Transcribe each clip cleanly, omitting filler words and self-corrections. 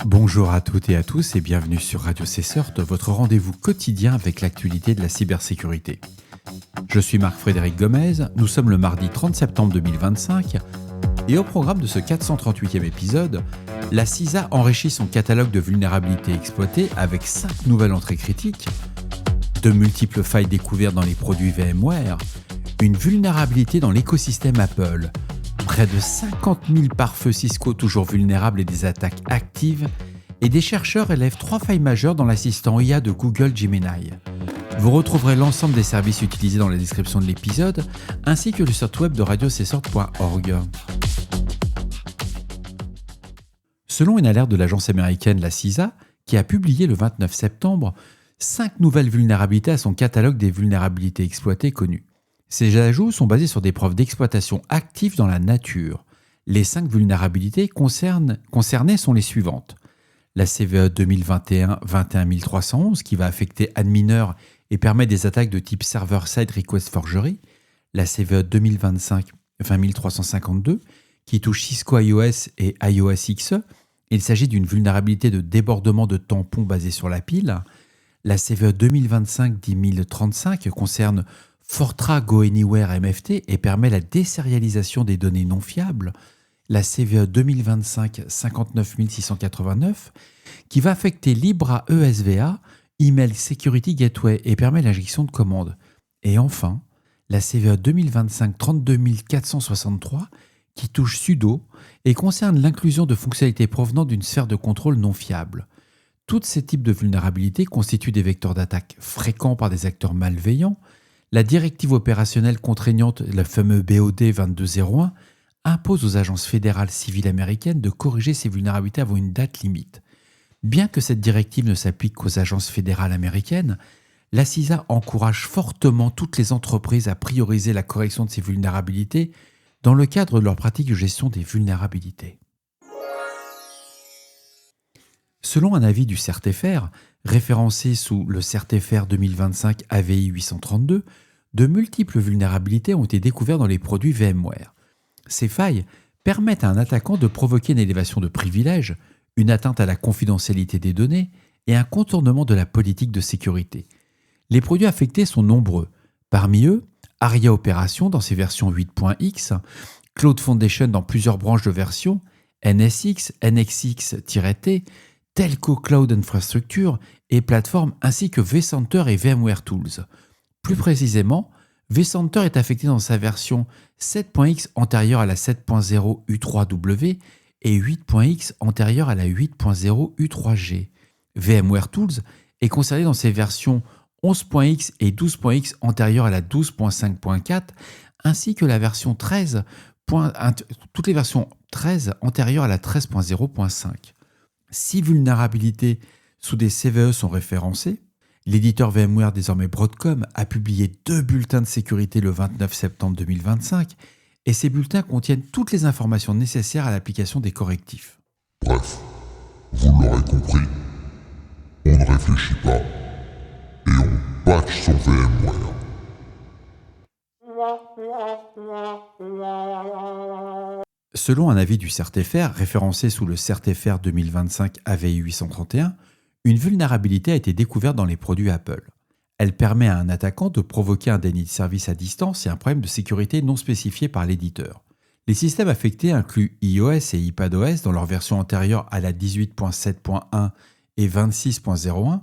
Bonjour à toutes et à tous et bienvenue sur Radio CSERT, votre rendez-vous quotidien avec l'actualité de la cybersécurité. Je suis Marc-Frédéric Gomez, nous sommes le mardi 30 septembre 2025 et au programme de ce 438e épisode, la CISA enrichit son catalogue de vulnérabilités exploitées avec 5 nouvelles entrées critiques, de multiples failles découvertes dans les produits VMware, une vulnérabilité dans l'écosystème Apple, près de 50 000 pare-feux Cisco toujours vulnérables et des attaques actives, et des chercheurs relèvent 3 failles majeures dans l'assistant IA de Google Gemini. Vous retrouverez l'ensemble des services utilisés dans la description de l'épisode, ainsi que le site web de radiocessort.org. Selon une alerte de l'agence américaine la CISA, qui a publié le 29 septembre 5 nouvelles vulnérabilités à son catalogue des vulnérabilités exploitées connues. Ces ajouts sont basés sur des preuves d'exploitation actives dans la nature. Les 5 vulnérabilités concernées sont les suivantes. La CVE 2021-21311 qui va affecter admineurs et permet des attaques de type server-side request forgery. La CVE 2025-20352 qui touche Cisco iOS et iOS XE. Il s'agit d'une vulnérabilité de débordement de tampons basée sur la pile. La CVE 2025-10035 concerne Fortran Go Anywhere MFT et permet la désérialisation des données non fiables. La CVE 2025-59689 qui va affecter Libra ESVA, Email Security Gateway et permet l'injection de commandes. Et enfin, la CVE 2025-32463 qui touche sudo et concerne l'inclusion de fonctionnalités provenant d'une sphère de contrôle non fiable. Tous ces types de vulnérabilités constituent des vecteurs d'attaque fréquents par des acteurs malveillants. La directive opérationnelle contraignante, le fameux BOD 2201, impose aux agences fédérales civiles américaines de corriger ces vulnérabilités avant une date limite. Bien que cette directive ne s'applique qu'aux agences fédérales américaines, la CISA encourage fortement toutes les entreprises à prioriser la correction de ces vulnérabilités dans le cadre de leur pratique de gestion des vulnérabilités. Selon un avis du CERT-FR, référencé sous le CERT-FR 2025 AVI 832, de multiples vulnérabilités ont été découvertes dans les produits VMware. Ces failles permettent à un attaquant de provoquer une élévation de privilèges, une atteinte à la confidentialité des données et un contournement de la politique de sécurité. Les produits affectés sont nombreux. Parmi eux, ARIA Opération dans ses versions 8.x, Cloud Foundation dans plusieurs branches de versions, NSX, NXX-T, Telco Cloud Infrastructure et plateformes ainsi que vCenter et VMware Tools. Plus précisément, vCenter est affecté dans sa version 7.x antérieure à la 7.0 U3W et 8.x antérieure à la 8.0 U3G. VMware Tools est concerné dans ses versions 11.x et 12.x antérieures à la 12.5.4 ainsi que la version 13, toutes les versions 13 antérieures à la 13.0.5. 6 vulnérabilités sous des CVE sont référencées. L'éditeur VMware, désormais Broadcom, a publié 2 bulletins de sécurité le 29 septembre 2025 et ces bulletins contiennent toutes les informations nécessaires à l'application des correctifs. Bref, vous l'aurez compris, on ne réfléchit pas et on patch son VMware. Selon un avis du CERT-FR, référencé sous le CERT-FR 2025 AVI 831, une vulnérabilité a été découverte dans les produits Apple. Elle permet à un attaquant de provoquer un déni de service à distance et un problème de sécurité non spécifié par l'éditeur. Les systèmes affectés incluent iOS et iPadOS dans leur version antérieure à la 18.7.1 et 26.01.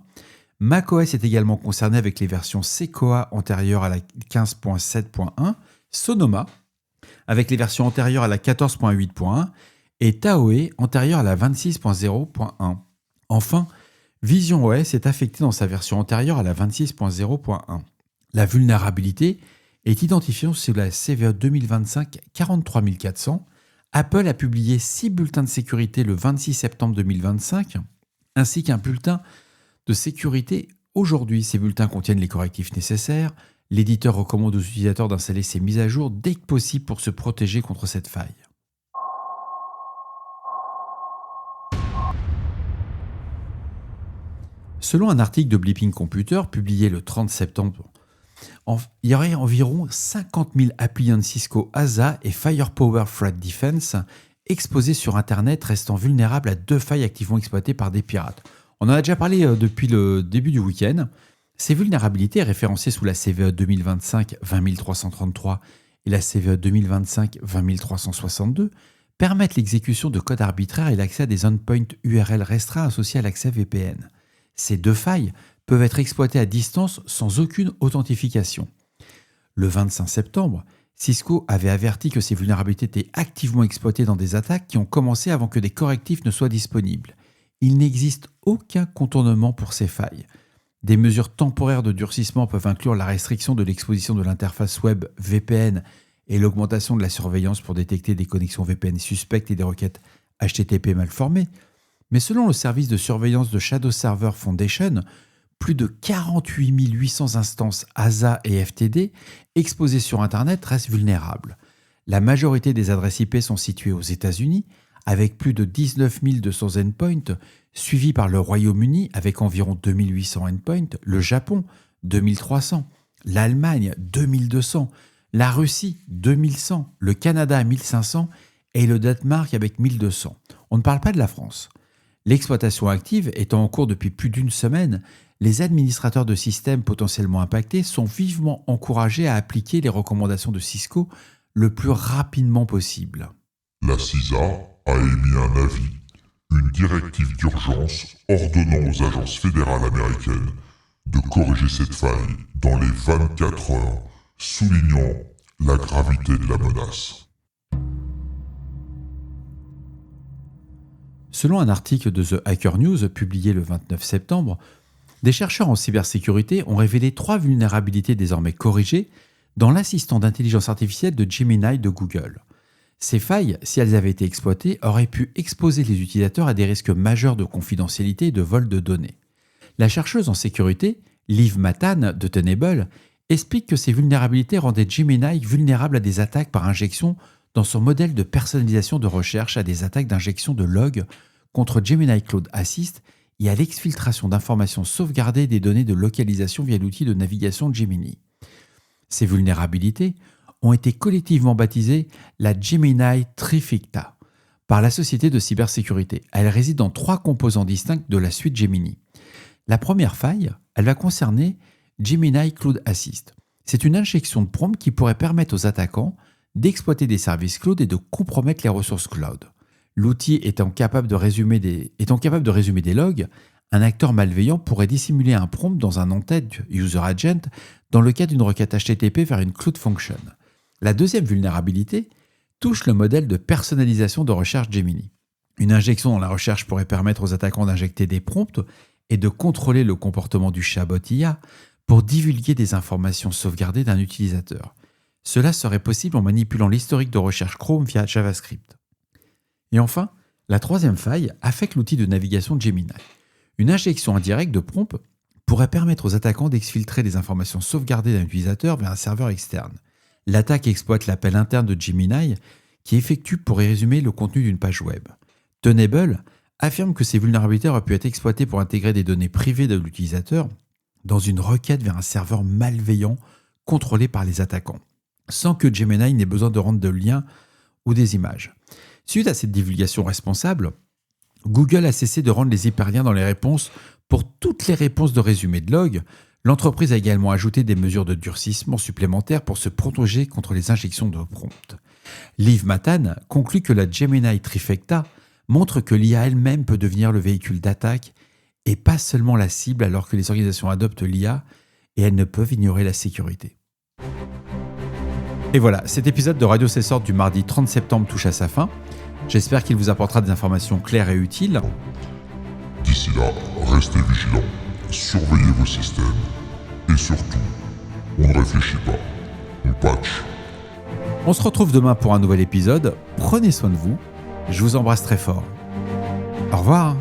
macOS est également concerné avec les versions Sequoia antérieures à la 15.7.1, Sonoma avec les versions antérieures à la 14.8.1 et Taoe antérieure à la 26.0.1. Enfin, Vision OS est affecté dans sa version antérieure à la 26.0.1. La vulnérabilité est identifiée sur la CVE 2025 43400. Apple a publié 6 bulletins de sécurité le 26 septembre 2025, ainsi qu'un bulletin de sécurité aujourd'hui. Ces bulletins contiennent les correctifs nécessaires. L'éditeur recommande aux utilisateurs d'installer ces mises à jour dès que possible pour se protéger contre cette faille. Selon un article de Bleeping Computer publié le 30 septembre, il y aurait environ 50 000 appliances Cisco ASA et Firepower Threat Defense exposés sur Internet restant vulnérables à 2 failles activement exploitées par des pirates. On en a déjà parlé depuis le début du week-end. Ces vulnérabilités, référencées sous la CVE 2025-20333 et la CVE 2025-20362, permettent l'exécution de codes arbitraires et l'accès à des endpoints URL restreints associés à l'accès VPN. Ces 2 failles peuvent être exploitées à distance sans aucune authentification. Le 25 septembre, Cisco avait averti que ces vulnérabilités étaient activement exploitées dans des attaques qui ont commencé avant que des correctifs ne soient disponibles. Il n'existe aucun contournement pour ces failles. Des mesures temporaires de durcissement peuvent inclure la restriction de l'exposition de l'interface web VPN et l'augmentation de la surveillance pour détecter des connexions VPN suspectes et des requêtes HTTP mal formées. Mais selon le service de surveillance de Shadow Server Foundation, plus de 48 800 instances ASA et FTD exposées sur Internet restent vulnérables. La majorité des adresses IP sont situées aux États-Unis, avec plus de 19 200 endpoints, suivis par le Royaume-Uni avec environ 2800 endpoints, le Japon 2300, l'Allemagne 2200, la Russie 2100, le Canada 1500 et le Danemark avec 1200. On ne parle pas de la France. L'exploitation active étant en cours depuis plus d'une semaine, les administrateurs de systèmes potentiellement impactés sont vivement encouragés à appliquer les recommandations de Cisco le plus rapidement possible. La CISA a émis un avis, une directive d'urgence ordonnant aux agences fédérales américaines de corriger cette faille dans les 24 heures, soulignant la gravité de la menace. Selon un article de The Hacker News publié le 29 septembre, des chercheurs en cybersécurité ont révélé 3 vulnérabilités désormais corrigées dans l'assistant d'intelligence artificielle de Gemini de Google. Ces failles, si elles avaient été exploitées, auraient pu exposer les utilisateurs à des risques majeurs de confidentialité et de vol de données. La chercheuse en sécurité, Liv Matan de Tenable, explique que ces vulnérabilités rendaient Gemini vulnérable à des attaques par injection dans son modèle de personnalisation de recherche, à des attaques d'injection de logs contre Gemini Cloud Assist et à l'exfiltration d'informations sauvegardées des données de localisation via l'outil de navigation de Gemini. Ces vulnérabilités ont été collectivement baptisées la Gemini Trifecta par la société de cybersécurité. Elle réside dans 3 composants distincts de la suite Gemini. La première faille, elle va concerner Gemini Cloud Assist. C'est une injection de prompt qui pourrait permettre aux attaquants d'exploiter des services cloud et de compromettre les ressources cloud. L'outil étant capable de résumer des logs, un acteur malveillant pourrait dissimuler un prompt dans un en-tête user agent dans le cas d'une requête HTTP vers une cloud function. La deuxième vulnérabilité touche le modèle de personnalisation de recherche Gemini. Une injection dans la recherche pourrait permettre aux attaquants d'injecter des prompts et de contrôler le comportement du chatbot IA pour divulguer des informations sauvegardées d'un utilisateur. Cela serait possible en manipulant l'historique de recherche Chrome via JavaScript. Et enfin, la troisième faille affecte l'outil de navigation de Gemini. Une injection indirecte de prompt pourrait permettre aux attaquants d'exfiltrer des informations sauvegardées d'un utilisateur vers un serveur externe. L'attaque exploite l'appel interne de Gemini qui effectue pour y résumer le contenu d'une page web. Tenable affirme que ces vulnérabilités auraient pu être exploitées pour intégrer des données privées de l'utilisateur dans une requête vers un serveur malveillant contrôlé par les attaquants, sans que Gemini n'ait besoin de rendre de liens ou des images. Suite à cette divulgation responsable, Google a cessé de rendre les hyperliens dans les réponses pour toutes les réponses de résumé de log. L'entreprise a également ajouté des mesures de durcissement supplémentaires pour se protéger contre les injections de prompts. Liv Matan conclut que la Gemini Trifecta montre que l'IA elle-même peut devenir le véhicule d'attaque et pas seulement la cible alors que les organisations adoptent l'IA et elles ne peuvent ignorer la sécurité. Et voilà, cet épisode de Radio Cessord du mardi 30 septembre touche à sa fin. J'espère qu'il vous apportera des informations claires et utiles. D'ici là, restez vigilants, surveillez vos systèmes et surtout, on ne réfléchit pas, on patch. On se retrouve demain pour un nouvel épisode. Prenez soin de vous. Je vous embrasse très fort. Au revoir.